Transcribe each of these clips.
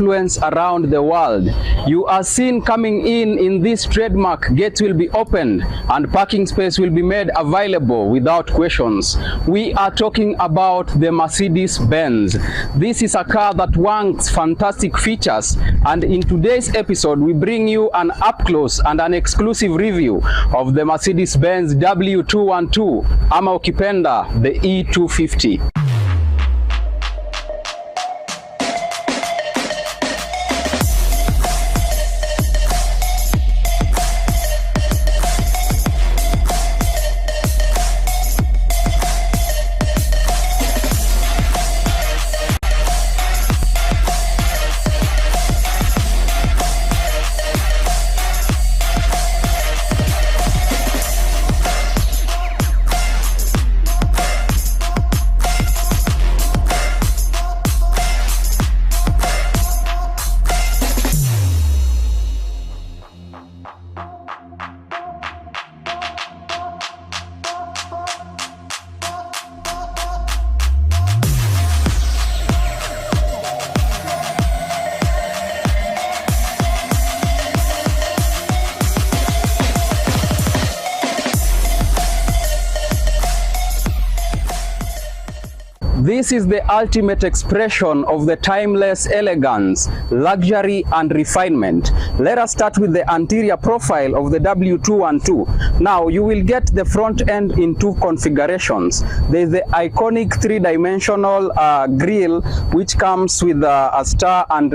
influence around the world. You are seen coming in this trademark. Gates will be opened and parking space will be made available without questions. We are talking about the Mercedes Benz. This is a car that wants fantastic features, and in today's episode we bring you an up close and an exclusive review of the Mercedes Benz W212 ama ukipenda the E250. This is the ultimate expression of the timeless elegance, luxury and refinement. Let us start with the anterior profile of the W212. Now you will get the front end in two configurations. There is the iconic three-dimensional grille which comes with a star and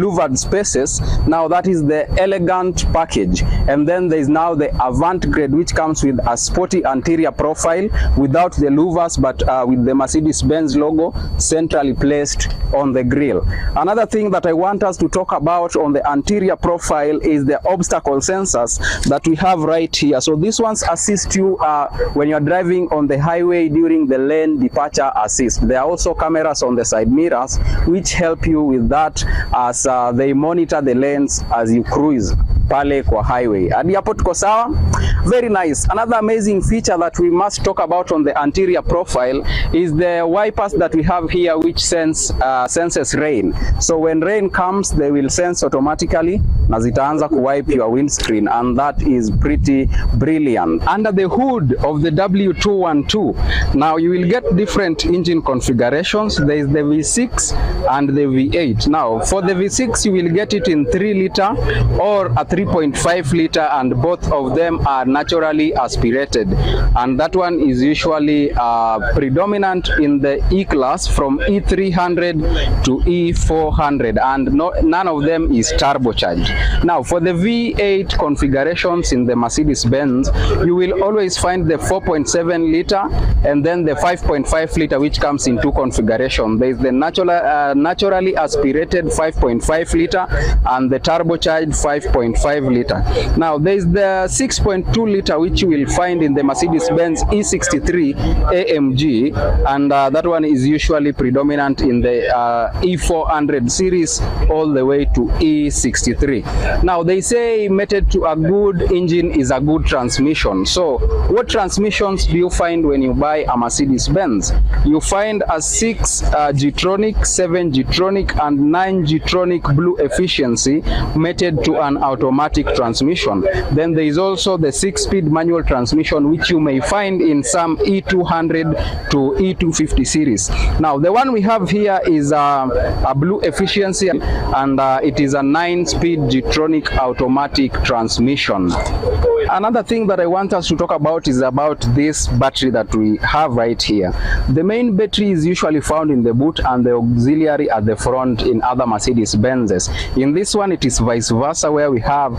louvered spaces. Now that is the elegant package. And then there is now the Avant grade which comes with a sporty anterior profile without the louvers but with the Mercedes Benz logo centrally placed on the grille. Another thing that I want us to talk about on the anterior profile is the obstacle sensors that we have right here. So these ones assist you when you're driving on the highway during the lane departure assist. There are also cameras on the side mirrors which help you with that as they monitor the lanes as you cruise pale kwa highway. Hadi hapo tuko sawa? Very nice. Another amazing feature that we must talk about on the anterior profile is the wipers that we have here which senses rain. So when rain comes, they will sense automatically na zitaanza kuwipe your windscreen, and that is pretty brilliant. Under the hood of the W212, now you will get different engine configurations. There is the V6 and the V8. Now for the V6 you will get it in 3 liter or a 3.5 liter, and both of them are naturally aspirated, and that one is usually predominant in the E-class from E300 to E400, and none of them is turbocharged. Now for the V8 configurations in the Mercedes Benz, you will always find the 4.7 liter and then the 5.5 liter which comes in two configurations. There is the naturally aspirated 5.5 liter and the turbocharged 5.5 liter. Now there is the 6.2 liter which you will find in the Mercedes Benz E63 AMG, and that one is usually predominant in the E400 series all the way to E63. Now they say method to a good engine is a good transmission. So what transmissions do you find when you buy a Mercedes Benz? You find a 6 G-tronic, 7 G-tronic and 9 G-tronic blue efficiency method to an automatic transmission. Then there is also the 6-speed manual transmission which you may find in some E200 to E250 series. Now the one we have here is a blue efficiency, and it is a 9-speed G-tronic automatic transmission. Another thing that I want us to talk about is about this battery that we have right here. The main battery is usually found in the boot and the auxiliary at the front in other Mercedes Benzes. In this one it is vice versa, where we have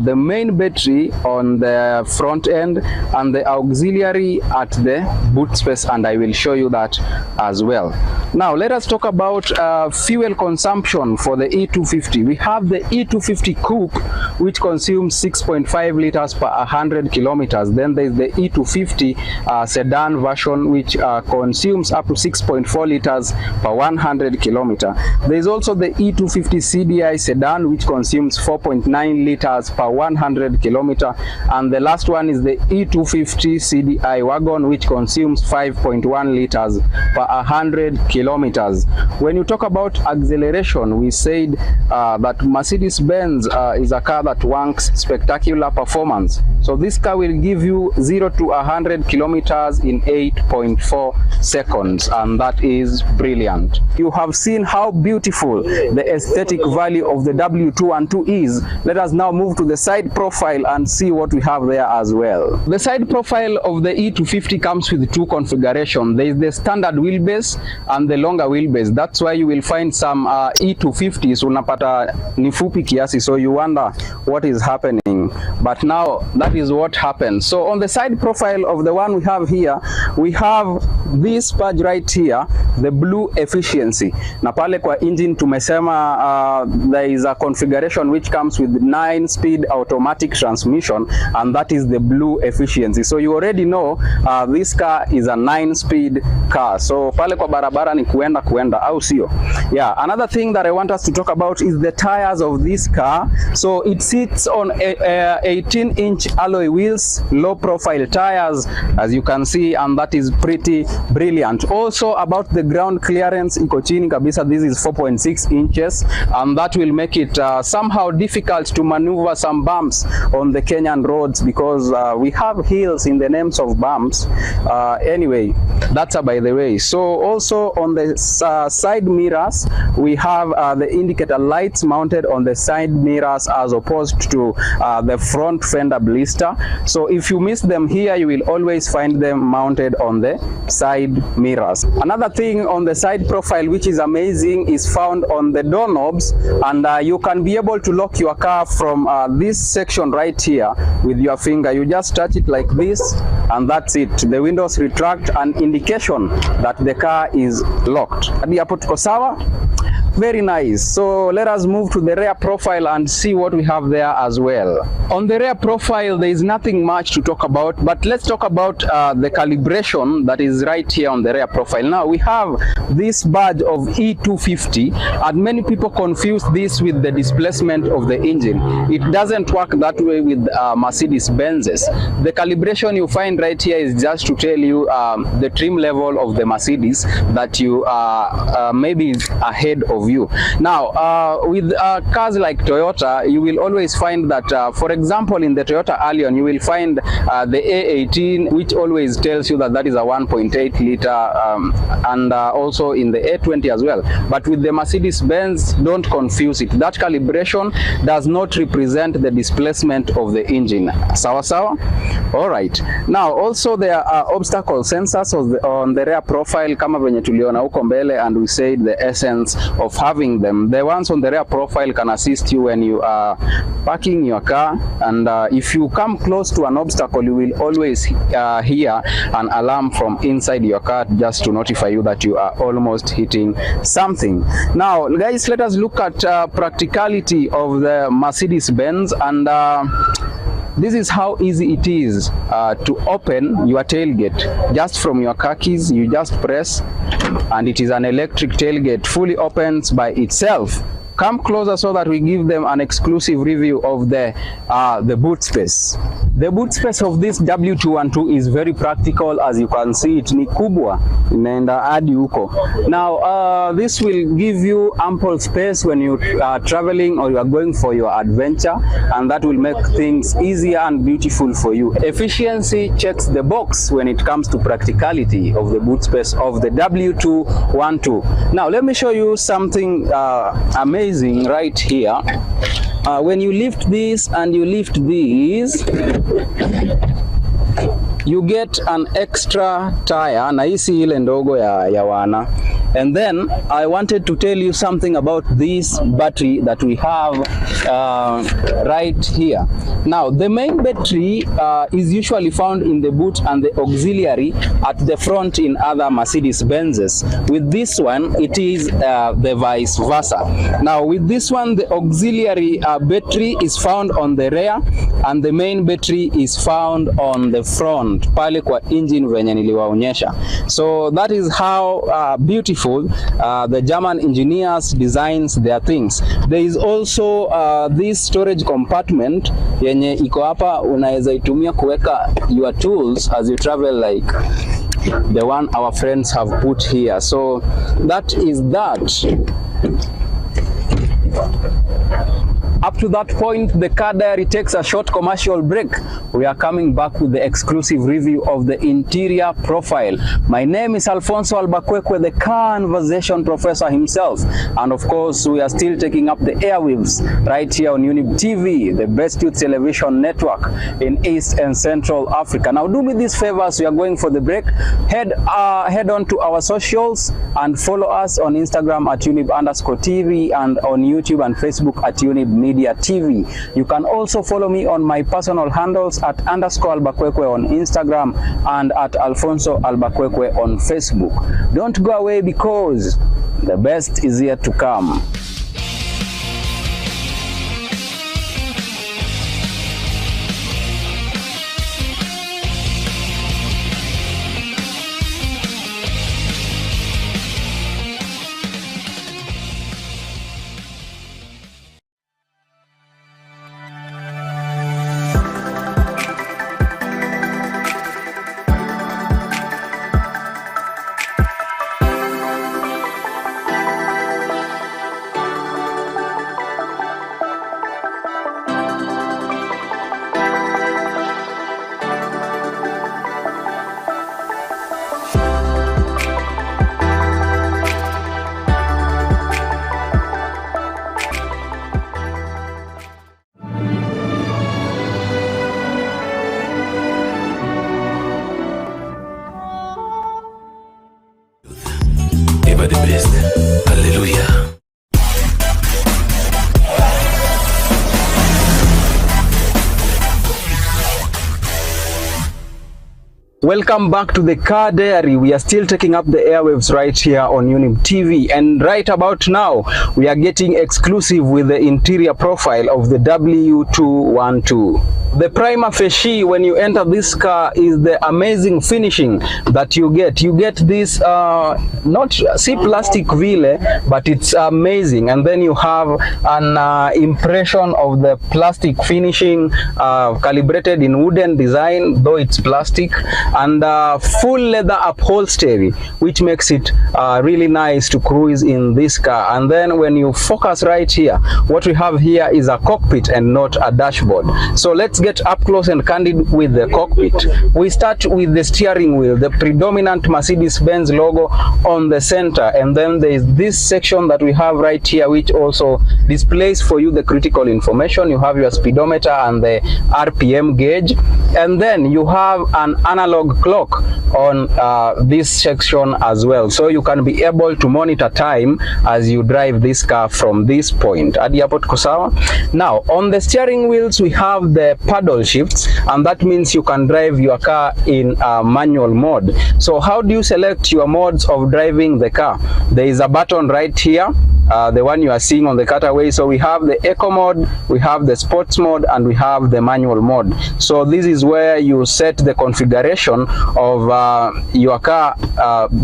the main battery on the front end and the auxiliary at the boot space, and I will show you that as well. Now let us talk about fuel consumption for the E250. We have the E250 Coupe which consumes 6.5 liters per 100 kilometers. Then there is the E250 sedan version, which consumes up to 6.4 liters per 100 kilometer. There is also the E250 CDI sedan, which consumes 4.9 liters per 100 kilometer. And the last one is the E250 CDI wagon, which consumes 5.1 liters per 100 kilometers. When you talk about acceleration, we said that Mercedes Benz is a car that wants spectacular performance. So this car will give you 0 to 100 kilometers in 8.4 seconds, and that is brilliant. You have seen how beautiful the aesthetic value of the W212 is. Let us now move to the side profile and see what we have there as well. The side profile of the E250 comes with two configurations. There is the standard wheelbase and the longer wheelbase. That's why you will find some E250s unapata ni fupi kiasi, so you wonder what is happening. But now that is what happens. So on the side profile of the one we have here, we have this badge right here, the blue efficiency. Na pale kwa engine tumesema there is a configuration which comes with 9-speed automatic transmission, and that is the blue efficiency. So you already know this car is a 9-speed car. So pale kwa barabara ni kuenda au sio? Yeah, another thing that I want us to talk about is the tires of this car. So it sits on 18-inch alloy wheels, low profile tires, as you can see, and that is pretty brilliant. Also about the ground clearance, iko chini kabisa. This is 4.6 inches, and that will make it somehow difficult to maneuver some bumps on the Kenyan roads, because we have hills in the names of bumps. Anyway, that's by the way. So also on the side mirrors, we have the indicator lights mounted on the side mirrors as opposed to the front fender blister. So if you miss them here, you will always find them mounted on the side mirrors. Another thing on the side profile which is amazing is found on the doorknobs, and you can be able to lock your car from this section right here with your finger. You just touch it like this, and that's it. The windows retract, an indication that the car is locked. Hadi hapo tuko sawa? Very nice. So let us move to the rear profile and see what we have there as well. On the rear profile, there is nothing much to talk about, but let's talk about the calibration that is right here on the rear profile. Now we have this badge of E250, and many people confuse this with the displacement of the engine. It doesn't work that way with Mercedes Benz's. The calibration you find right here is just to tell you the trim level of the Mercedes that you are maybe ahead of you. Now with cars like Toyota, you will always find that for example in the Toyota Allion, you will find the A18, which always tells you that that is a 1.8 liter, and also in the A20 as well. But with the Mercedes Benz, don't confuse it. That calibration does not represent the displacement of the engine. Sawa sawa? All right. Now also there are obstacle sensors on the rear profile kama venye tuliona huko mbele, and we said the essence of having them. The ones on the rear profile can assist you when you are parking your car, and if you come close to an obstacle, you will always hear an alarm from inside your car just to notify you that you are almost hitting something. Now guys, let us look at practicality of the Mercedes Benz, and this is how easy it is to open your tailgate. Just from your car keys, you just press, and it is an electric tailgate, fully opens by itself. Come closer so that we give them an exclusive review of the boot space. The boot space of this W212 is very practical. As you can see, it ni kubwa, inaenda hadi huko. Now this will give you ample space when you are traveling or you are going for your adventure, and that will make things easier and beautiful for you. Efficiency checks the box when it comes to practicality of the boot space of the W212. Now let me show you something amazing right here. When you lift this and you lift these, you get an extra tire, na hii si ile ndogo ya wana. And then I wanted to tell you something about this battery that we have right here. Now, the main battery is usually found in the boot and the auxiliary at the front in other Mercedes Benzes. With this one, it is the vice versa. Now, with this one, the auxiliary battery is found on the rear and the main battery is found on the front pale kwa engine venye niliwaonyesha. So that is how beautiful the German engineers designs their things. There is also this storage compartment yenye iko hapa, unaweza itumia kuweka your tools as you travel, like the one our friends have put here. So that is that. Up to that point, the car diary takes a short commercial break. We are coming back with the exclusive review of the interior profile. My name is Alfonso Albakwekwe, the conversation professor himself. And of course, we are still taking up the airwaves right here on Younib TV, the best youth television network in East and Central Africa. Now, do me these favors. We are going for the break. Head on to our socials and follow us on Instagram at Younib_TV and on YouTube and Facebook at Younib Media TV. You can also follow me on my personal handles at _Albakwekwe on Instagram and at Alfonso Albakwekwe on Facebook. Don't go away because the best is yet to come. The best. Hallelujah. Welcome back to the car diary. We are still taking up the airwaves right here on Younib TV, and right about now we are getting exclusive with the interior profile of the W212. The prima facie when you enter this car is the amazing finishing that you get. You get this not plastic ville, but it's amazing. And then you have an impression of the plastic finishing, calibrated in wooden design, though it's plastic, and full leather upholstery, which makes it really nice to cruise in this car. And then when you focus right here, what we have here is a cockpit and not a dashboard. So let's get up close and candid with the cockpit. We start with the steering wheel, the predominant Mercedes Benz logo on the center, and then there is this section that we have right here, which also displays for you the critical information. You have your speedometer and the RPM gauge, and then you have an analog clock on this section as well, so you can be able to monitor time as you drive this car from this point. Now on the steering wheels we have the paddle shifts, and that means you can drive your car in manual mode. So how do you select your modes of driving the car? There is a button right here, the one you are seeing on the cutaway. So we have the eco mode, we have the sports mode, and we have the manual mode. So this is where you set the configuration of your car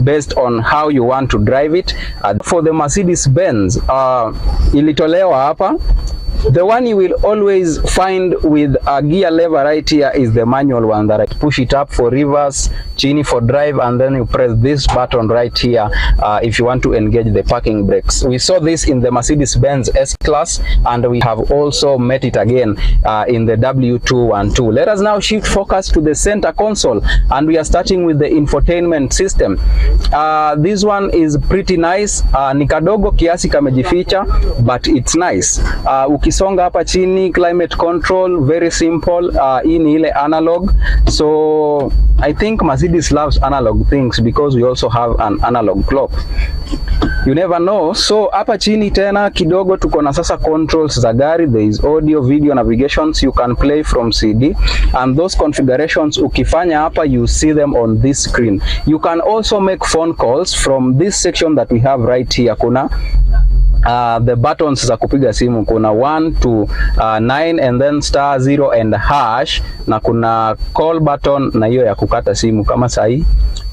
based on how you want to drive it. For the Mercedes Benz, ilitolewa hapa. The one you will always find with a gear lever right here is the manual one, that I push it up for reverse, chini for drive, and then you press this button right here if you want to engage the parking brakes. We saw this in the Mercedes Benz S-Class, and we have also met it again in the W212. Let us now shift focus to the center console, and we are starting with the infotainment system. This one is pretty nice. Ni kadogo kiasi kamejificha, but it's nice. ukisonga hapa chini, climate control, very simple. Hii ni ile analog. So I think Mercedes loves analog things because we also have an analog clock. You never know. So hapa chini tena kidogo tuko na sasa controls za gari. There is audio, video, navigations. You can play from CD, and those configurations ukifanya hapa, you see them on this screen. You can also make phone calls from this section that we have right here. Kuna the buttons za kupiga simu, kuna 1 to 9 and then *0 and hash, na kuna call button na hiyo ya kukata simu. Kama sahi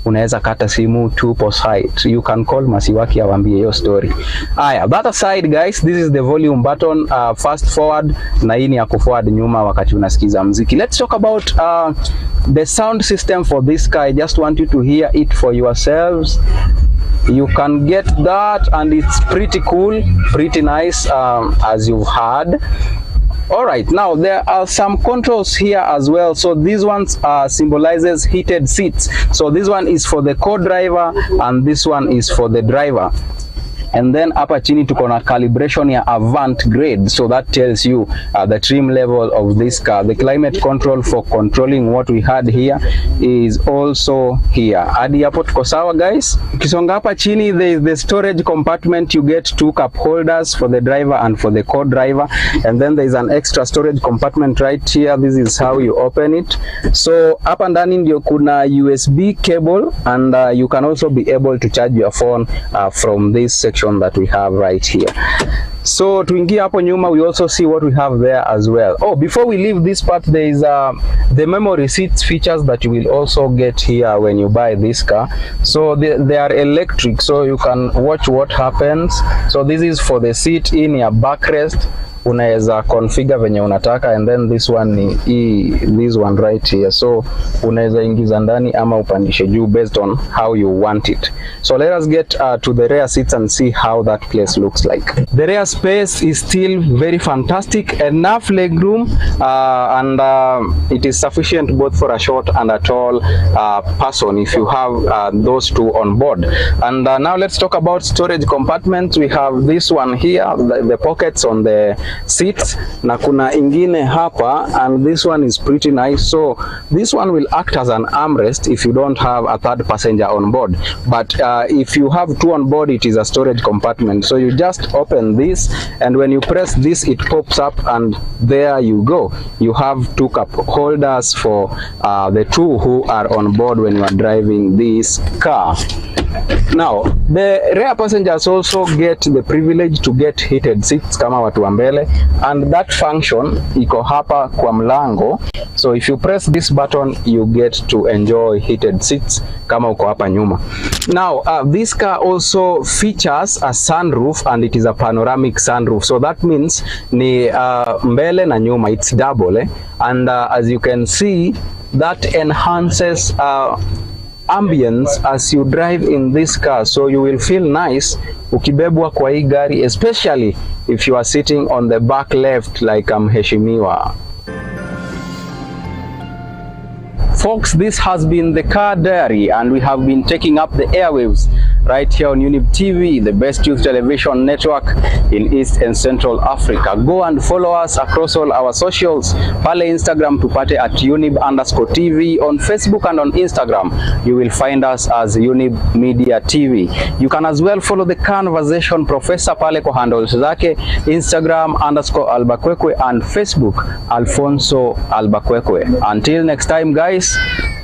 unaweza kata simu tupo site, you can call Masiwaki awambie hiyo story. Aya, that aside guys, this is the volume button, fast forward, na hii ni ya kuforward nyuma wakati unasikiza muziki. Let's talk about the sound system for this car. I just want you to hear it for yourselves. You can get that, and it's pretty cool, pretty nice, as you've heard. All right, now there are some controls here as well. So these ones symbolizes heated seats. So this one is for the co-driver and this one is for the driver. And then hapa chini tuko na calibration ya avant grade, so that tells you the trim level of this car. The climate control for controlling what we had here is also here. Hadi hapo tuko sawa guys. Ukisonga hapa chini, there is the storage compartment. You get 2 cup holders for the driver and for the co-driver, and then there is an extra storage compartment right here. This is how you open it. So hapa ndani ndio kuna USB cable, and you can also be able to charge your phone from this section that we have right here. So tuingia hapo nyuma, we also see what we have there as well. Oh, before we leave this part, there is the memory seats features that you will also get here when you buy this car. So they are electric, so you can watch what happens. So this is for the seat in your backrest. Unaweza configure venye unataka, and then this one ni this one right here. So unaweza ingiza ndani ama upandishe juu based on how you want it. So let us get to the rear seats and see how that place looks like. The rear space is still very fantastic, enough legroom, and it is sufficient both for a short and a tall person if you have those two on board. And now let's talk about storage compartments. We have this one here, the pockets on the seats, na kuna ingine hapa, and this one is pretty nice. So this one will act as an armrest if you don't have a third passenger on board, but if you have 2 on board, it is a storage compartment. So you just open this, and when you press this, it pops up, and there you go. You have 2 cup holders for the 2 who are on board when you are driving this car. Now, the rear passengers also get the privilege to get heated seats kama watu wa mbele, and that function iko hapa kwa mlango. So if you press this button, you get to enjoy heated seats kama uko hapa nyuma. Now, this car also features a sunroof, and it is a panoramic sunroof. So that means ni mbele na nyuma, it's double, and as you can see, that enhances ambience as you drive in this car. So you will feel nice ukibebwa kwa hii gari, especially if you are sitting on the back left like mheshimiwa. Folks, this has been the Car Diary, and we have been taking up the airwaves right here on Younib TV, the best youth television network in East and Central Africa. Go and follow us across all our socials. Pale Instagram tupate at Younib_TV. On Facebook and on Instagram, you will find us as Younib Media TV. You can as well follow the Conversation Professor pale kwa handles zake, Instagram _Albakwekwe and Facebook Alfonso Albakwekwe. Until next time guys,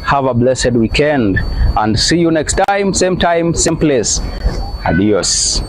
have a blessed weekend, and see you next time, same place. Adios.